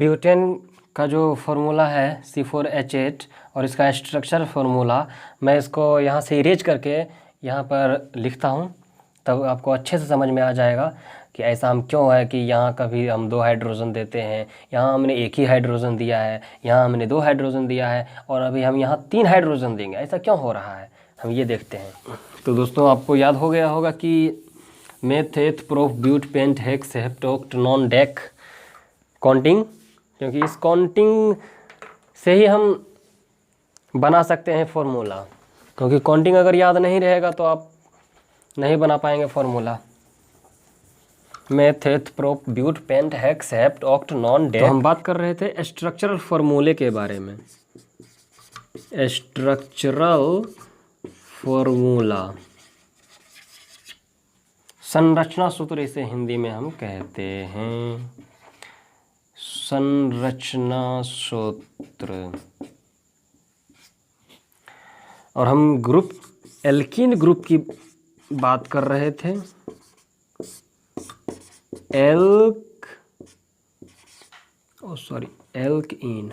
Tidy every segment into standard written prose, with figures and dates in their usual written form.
Butane का जो formula है C4H8 और इसका स्ट्रक्चर फार्मूला मैं इसको यहाँ से इरेज करके यहाँ पर लिखता हूँ, तब आपको अच्छे से समझ में आ जाएगा कि ऐसा हम क्यों है कि यहाँ कभी हम 2 हाइड्रोजन देते हैं, यहाँ हमने 1 ही हाइड्रोजन दिया है, यहाँ हमने 2 हाइड्रोजन दिया है और अभी हम यहाँ 3 हाइड्रोजन देंगे, ऐसा क्यों हो रहा है, हम ये देखते हैं। तो दोस्तों आपको याद हो गया होगा कि meth eth prop but pent hex hept oct non dec counting, क्योंकि इस काउंटिंग से ही हम बना सकते हैं फॉर्मूला, क्योंकि काउंटिंग अगर याद नहीं रहेगा तो आप नहीं बना पाएंगे formula. Meth eth prop but pent hex hept oct non dec. तो हम बात कर रहे थे स्ट्रक्चरल फार्मूले के बारे में। स्ट्रक्चरल फार्मूला, संरचना सूत्र इसे हिंदी में हम कहते हैं, संरचना सूत्र। और हम ग्रुप एल्कीन ग्रुप की बात कर रहे थे। एल्कीन,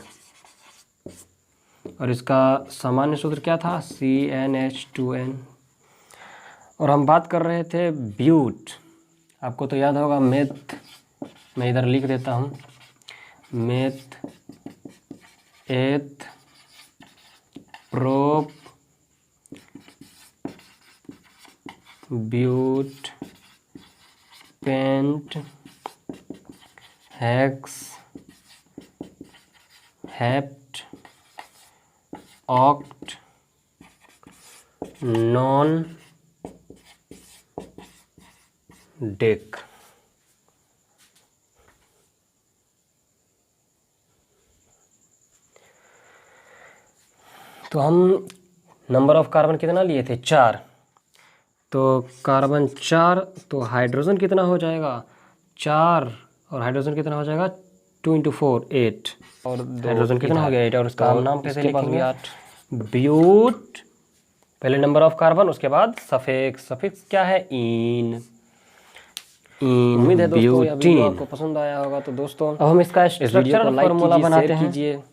और इसका सामान्य सूत्र क्या था, CnH2n। और हम बात कर रहे थे ब्यूट, आपको तो याद होगा मेथ, मैं इधर लिख देता हूँ, meth eth prop but pent hex hept oct non dec. तो हम नंबर ऑफ कार्बन कितना लिए थे, 4। तो कार्बन 4, तो हाइड्रोजन कितना हो जाएगा, 4, और हाइड्रोजन कितना हो जाएगा, 2 × 4 8, और हाइड्रोजन कितना हो गया 8, और उसका हम नाम कैसे लिखेंगे, 8 ब्यूट। पहले नंबर ऑफ कार्बन, उसके बाद सफिक्स, सफिक्स क्या है, इन। उम्मीद है दोस्तों यह वीडियो आपको पसंद आया होगा। तो दोस्तों अब हम इसका स्ट्रक्चरल फार्मूला बनाते हैं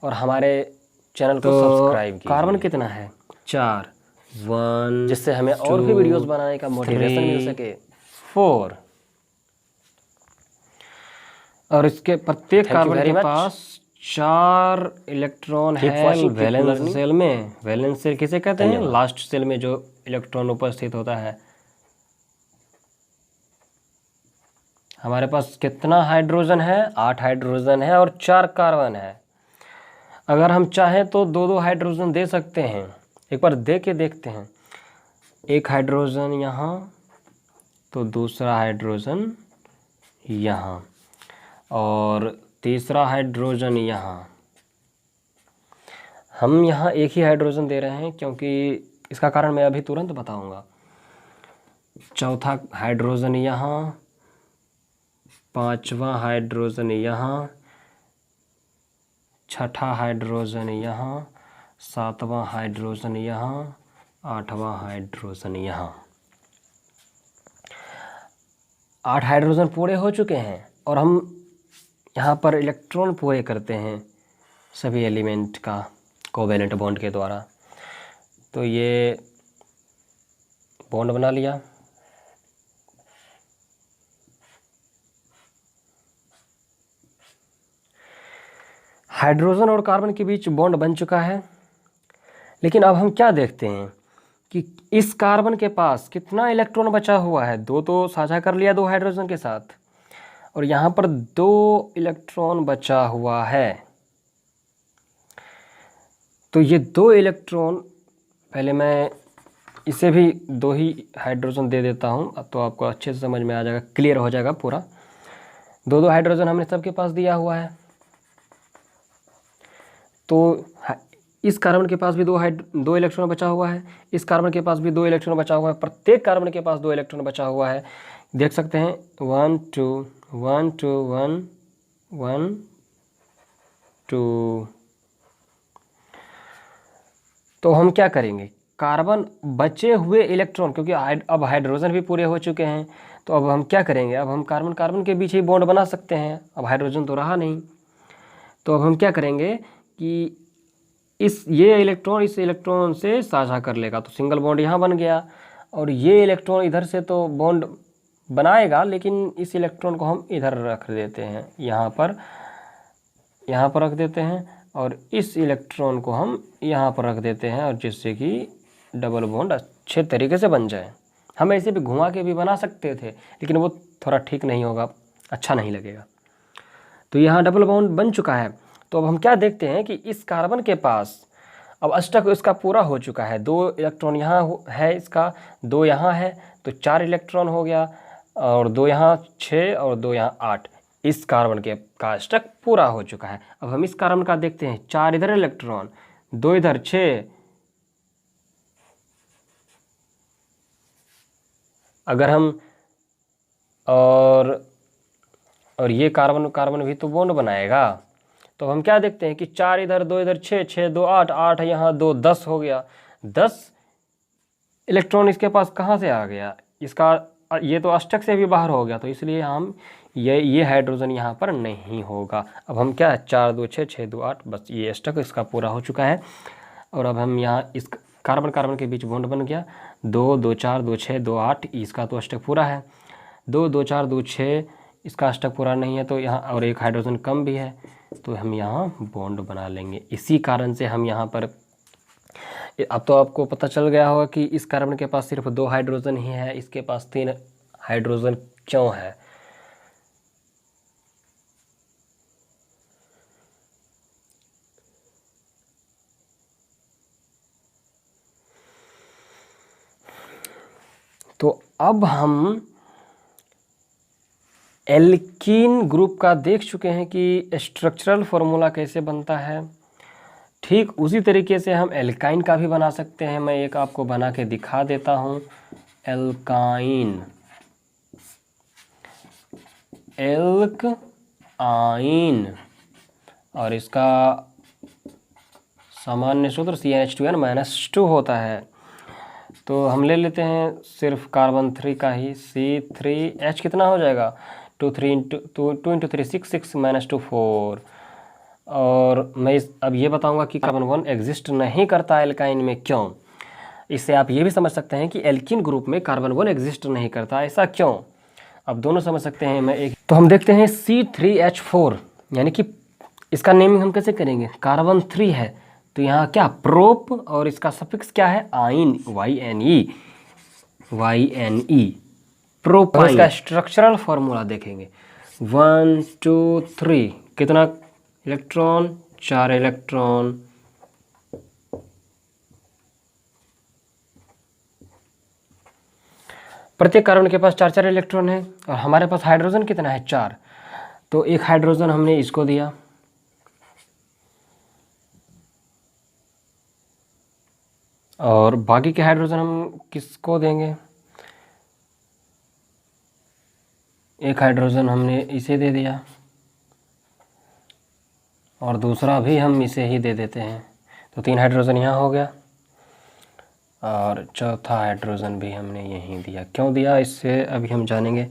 और हमारे चैनल को सब्सक्राइब कीजिए। कार्बन कितना है, 4, 1, जिससे हमें और भी वीडियोस बनाने का मोटिवेशन मिल सके, 4। और इसके प्रत्येक कार्बन के पास 4 इलेक्ट्रॉन है वैलेंस सेल में। वैलेंस सेल किसे कहते हैं, लास्ट सेल में जो इलेक्ट्रॉन उपस्थित होता है। हमारे पास कितना हाइड्रोजन है, 8 हाइड्रोजन है और 4 कार्बन है। अगर हम चाहें तो 2-2 हाइड्रोजन दे सकते हैं, एक बार दे के देखते हैं। एक हाइड्रोजन यहाँ, तो दूसरा हाइड्रोजन यहाँ, और तीसरा हाइड्रोजन यहाँ। हम यहाँ एक ही हाइड्रोजन दे रहे हैं, क्योंकि इसका कारण मैं अभी तुरंत बताऊंगा। चौथा हाइड्रोजन यहाँ, 5वां हाइड्रोजन यहाँ, 6ठा हाइड्रोजन यहाँ, 7वां हाइड्रोजन यहाँ, 8वां हाइड्रोजन यहाँ। 8 हाइड्रोजन पूरे हो चुके हैं और हम यहाँ पर इलेक्ट्रॉन पूरे करते हैं सभी एलिमेंट का कोवैलेंट बॉन्ड के द्वारा। तो ये बॉन्ड बना लिया। हाइड्रोजन और कार्बन के बीच बॉन्ड बन चुका है। लेकिन अब हम क्या देखते हैं कि इस कार्बन के पास कितना इलेक्ट्रॉन बचा हुआ है। 2 तो साझा कर लिया 2 हाइड्रोजन के साथ, और यहाँ पर 2 इलेक्ट्रॉन बचा हुआ है। तो ये 2 इलेक्ट्रॉन, पहले मैं इसे भी 2 ही हाइड्रोजन दे देता हूँ, अब तो आपको अच्छे से समझ में आ जाएगा, क्लियर हो जाएगा पूरा। 2-2 हाइड्रोजन हमने सबके पास दिया हुआ है। तो इस कार्बन के पास भी 2 इलेक्ट्रॉन बचा हुआ है, इस कार्बन के पास भी 2 इलेक्ट्रॉन बचा हुआ है, प्रत्येक कार्बन के पास 2 इलेक्ट्रॉन बचा हुआ है। देख सकते हैं 1 2 1 2 1 1 2। तो हम क्या करेंगे, कार्बन बचे हुए इलेक्ट्रॉन, क्योंकि अब हाइड्रोजन भी पूरे हो चुके हैं, तो अब हम क्या करेंगे, अब हम कार्बन कार्बन के बीच ही बॉन्ड बना सकते हैं, अब हाइड्रोजन तो रहा नहीं। तो अब हम क्या करेंगे कि ये इलेक्ट्रॉन इस इलेक्ट्रॉन से साझा कर लेगा, तो सिंगल बॉन्ड यहाँ बन गया, और ये इलेक्ट्रॉन इधर से तो बॉन्ड बनाएगा, लेकिन इस इलेक्ट्रॉन को हम इधर रख देते हैं, यहाँ पर रख देते हैं, और इस इलेक्ट्रॉन को हम यहाँ पर रख देते हैं, और जिससे कि डबल बॉन्ड अच्छे तरीके से बन जाए। हम ऐसे भी घुमा के भी बना सकते थे, लेकिन वो थोड़ा ठीक नहीं होगा, अच्छा नहीं लगेगा। तो यहाँ डबल बॉन्ड बन चुका है। तो अब हम क्या देखते हैं कि इस कार्बन के पास अब अष्टक इसका पूरा हो चुका है, 2 इलेक्ट्रॉन यहाँ है, इसका 2 यहाँ है, तो 4 इलेक्ट्रॉन हो गया, और 2 यहाँ 6 और 2 यहाँ 8। इस कार्बन के का अष्टक पूरा हो चुका है। अब हम इस कार्बन का देखते हैं, 4 इधर इलेक्ट्रॉन, 2 इधर, 6। अगर हम और ये कार्बन भी तो बॉन्ड बनाएगा, तो हम क्या देखते हैं कि 4 इधर, 2 इधर, 6, 6 2 8, 8 यहाँ 2 10 हो गया। 10 इलेक्ट्रॉन इसके पास कहाँ से आ गया, इसका ये तो अष्टक से भी बाहर हो गया, तो इसलिए हम ये हाइड्रोजन यहाँ पर नहीं होगा। अब हम क्या, 4 2 6, 6 2 8, बस ये अष्टक इसका पूरा हो चुका है। और अब हम यहाँ इस कार्बन कार्बन के बीच बॉन्ड बन गया, 2 2 4 2 6 2 8, इसका तो अष्टक पूरा है। 2 2 4 2 6, इसका अष्टक पूरा नहीं है, तो यहाँ और एक हाइड्रोजन कम भी है, तो हम यहाँ बॉन्ड बना लेंगे। इसी कारण से हम यहाँ पर, अब तो आपको पता चल गया होगा कि इस कार्बन के पास सिर्फ 2 हाइड्रोजन ही है, इसके पास 3 हाइड्रोजन क्यों है। तो अब हम एल्कीन ग्रुप का देख चुके हैं कि स्ट्रक्चरल फार्मूला कैसे बनता है। ठीक उसी तरीके से हम एल्काइन का भी बना सकते हैं। मैं एक आपको बना के दिखा देता हूँ। एल्काइन, एल्काइन, और इसका सामान्य सूत्र CH2n-2 होता है। तो हम ले लेते हैं सिर्फ कार्बन 3 का ही, C3H कितना हो जाएगा, 2 3 2 2 3 6 6 -2 4। और मैं अब ये बताऊंगा कि कार्बन 1 एग्जिस्ट नहीं करता एल्काइन में, क्यों। इससे आप ये भी समझ सकते हैं कि एल्कीन ग्रुप में कार्बन 1 एग्जिस्ट नहीं करता, ऐसा क्यों। अब दोनों समझ सकते हैं। मैं एक तो हम देखते हैं C3H4, यानी कि इसका नेमिंग हम कैसे करेंगे, कार्बन 3 है तो यहाँ क्या, प्रोप, और इसका सफिक्स क्या है, आइन, YNE, प्रोपाइन। इसका स्ट्रक्चरल फॉर्मूला देखेंगे, 1 2 3, कितना इलेक्ट्रॉन, 4 इलेक्ट्रॉन। प्रत्येक कार्बन के पास 4 4 इलेक्ट्रॉन है, और हमारे पास हाइड्रोजन कितना है, 4। तो एक हाइड्रोजन हमने इसको दिया, और बाकी के हाइड्रोजन हम किसको देंगे, एक हाइड्रोजन हमने इसे दे दिया, और दूसरा भी हम इसे ही दे देते हैं। तो 3 हाइड्रोजन यहाँ हो गया, और चौथा हाइड्रोजन भी हमने यहीं दिया। क्यों दिया, इससे अभी हम जानेंगे।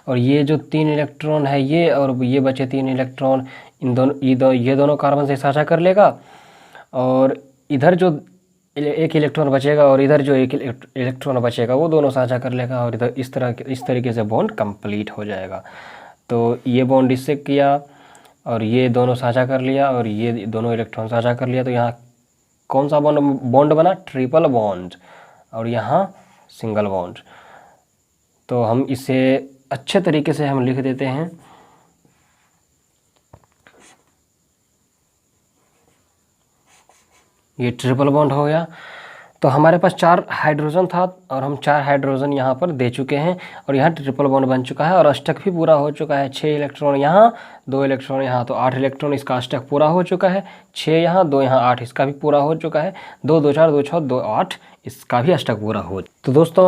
और ये जो 3 इलेक्ट्रॉन है ये, और ये बचे 3 इलेक्ट्रॉन, ये दोनों कार्बन से साझा कर लेगा, और इधर जो एक इलेक्ट्रॉन बचेगा और इधर जो एक इलेक्ट्रॉन बचेगा वो दोनों साझा कर लेगा, और इधर इस तरीके से बॉन्ड कंप्लीट हो जाएगा। तो ये बॉन्ड इससे किया, और ये दोनों साझा कर लिया, और ये दोनों इलेक्ट्रॉन साझा कर लिया, तो यहाँ कौन सा बॉन्ड बना, ट्रिपल बॉन्ड, और यहाँ सिंगल बॉन्ड। तो हम इसे अच्छे तरीके से हम लिख देते हैं, ये ट्रिपल बॉन्ड हो गया। तो हमारे पास 4 हाइड्रोजन था, और हम 4 हाइड्रोजन यहाँ पर दे चुके हैं, और यहाँ ट्रिपल बॉन्ड बन चुका है, और अष्टक भी पूरा हो चुका है। 6 इलेक्ट्रॉन यहाँ, 2 इलेक्ट्रॉन यहाँ, तो 8 इलेक्ट्रॉन, इसका अष्टक पूरा हो चुका है। 6 यहाँ, 2 यहाँ, 8 इसका भी पूरा हो चुका है। 2 2 4 2 6 2 8 इसका भी अष्टक पूरा हो। तो दोस्तों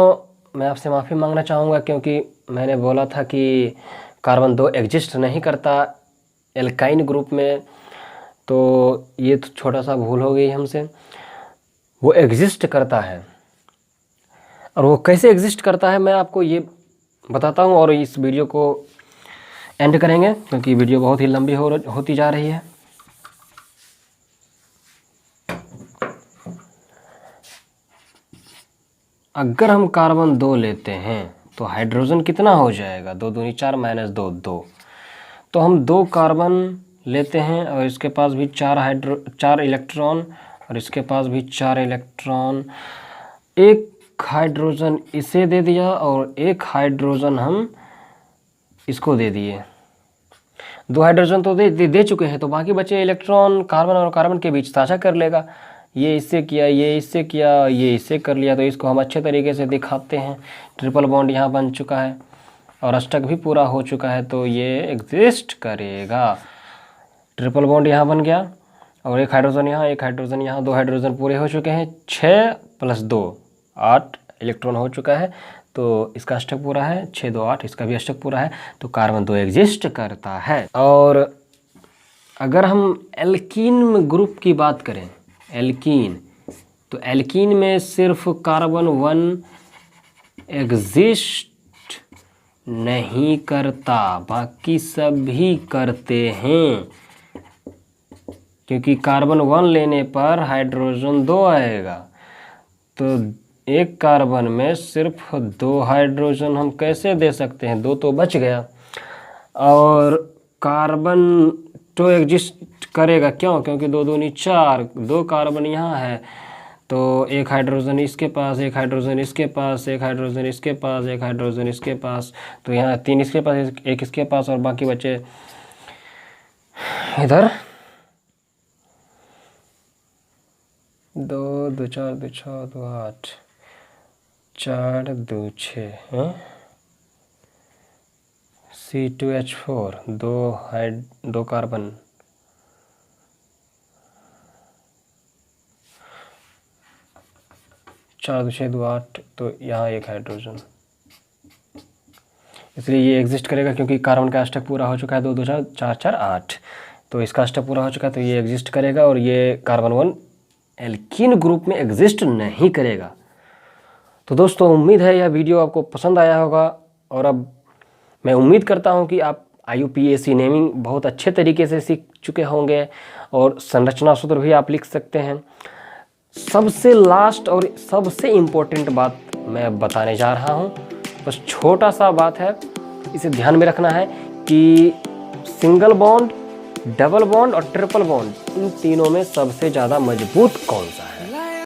मैं आपसे माफ़ी मांगना चाहूँगा, क्योंकि मैंने बोला था कि कार्बन 2 एग्जिस्ट नहीं करता एल्काइन ग्रुप में, तो ये तो छोटा सा भूल हो गई हमसे। वो एग्जिस्ट करता है, और वो कैसे एग्जिस्ट करता है मैं आपको ये बताता हूँ, और इस वीडियो को एंड करेंगे क्योंकि वीडियो बहुत ही लंबी होती जा रही है। अगर हम कार्बन 2 लेते हैं तो हाइड्रोजन कितना हो जाएगा, 2 दूनी 4 माइनस 2 2। तो हम 2 कार्बन लेते हैं और इसके पास भी 4 इलेक्ट्रॉन और इसके पास भी 4 इलेक्ट्रॉन। एक हाइड्रोजन इसे दे दिया और एक हाइड्रोजन हम इसको दे दिए। 2 हाइड्रोजन तो दे चुके हैं, तो बाकी बचे इलेक्ट्रॉन कार्बन और कार्बन के बीच साझा कर लेगा। ये इससे किया, ये इससे किया, ये इससे कर लिया, तो इसको हम अच्छे तरीके से दिखाते हैं। ट्रिपल बॉन्ड यहाँ बन चुका है और अष्टक भी पूरा हो चुका है, तो ये एग्जिस्ट करेगा। ट्रिपल बॉन्ड यहाँ बन गया और एक हाइड्रोजन यहाँ, एक हाइड्रोजन यहाँ, 2 हाइड्रोजन पूरे हो चुके हैं। 6 + 2 8 इलेक्ट्रॉन हो चुका है, तो इसका अष्टक पूरा है। 6 2 8, इसका भी अष्टक पूरा है, तो कार्बन 2 एग्जिस्ट करता है। और अगर हम एल्कीन ग्रुप की बात करें, एल्कीन, तो एल्कीन में सिर्फ कार्बन 1 एग्जिस्ट नहीं करता, बाकी सभी करते हैं, क्योंकि कार्बन 1 लेने पर हाइड्रोजन 2 आएगा। तो एक कार्बन में सिर्फ 2 हाइड्रोजन हम कैसे दे सकते हैं, 2 तो बच गया। और कार्बन तो एग्जिस्ट करेगा, क्यों? क्योंकि 2 दूनी 4, 2 कार्बन यहाँ है, तो एक हाइड्रोजन इसके पास, एक हाइड्रोजन इसके पास, एक हाइड्रोजन इसके पास, एक हाइड्रोजन इसके पास, तो यहाँ 3 इसके पास, एक इसके पास, और बाकी बचे इधर 2 2 4 2 6 2 8 4 2 6 C2H4, 2 कार्बन, 4 2 6 2 8, तो यहाँ एक हाइड्रोजन, इसलिए ये एग्जिस्ट करेगा क्योंकि कार्बन का अष्टक पूरा हो चुका है। 2 2 4 4 4 8, तो इसका अष्टक पूरा हो चुका है, तो ये एग्जिस्ट करेगा। और ये कार्बन 1 एल्कीन ग्रुप में एग्जिस्ट नहीं करेगा। तो दोस्तों, उम्मीद है यह वीडियो आपको पसंद आया होगा, और अब मैं उम्मीद करता हूं कि आप IUPAC नेमिंग बहुत अच्छे तरीके से सीख चुके होंगे और संरचना सूत्र भी आप लिख सकते हैं। सबसे लास्ट और सबसे इम्पोर्टेंट बात मैं बताने जा रहा हूं, बस छोटा सा बात है, इसे ध्यान में रखना है कि सिंगल बॉन्ड, डबल बॉन्ड और ट्रिपल बॉन्ड, इन तीनों में सबसे ज़्यादा मजबूत कौन सा है।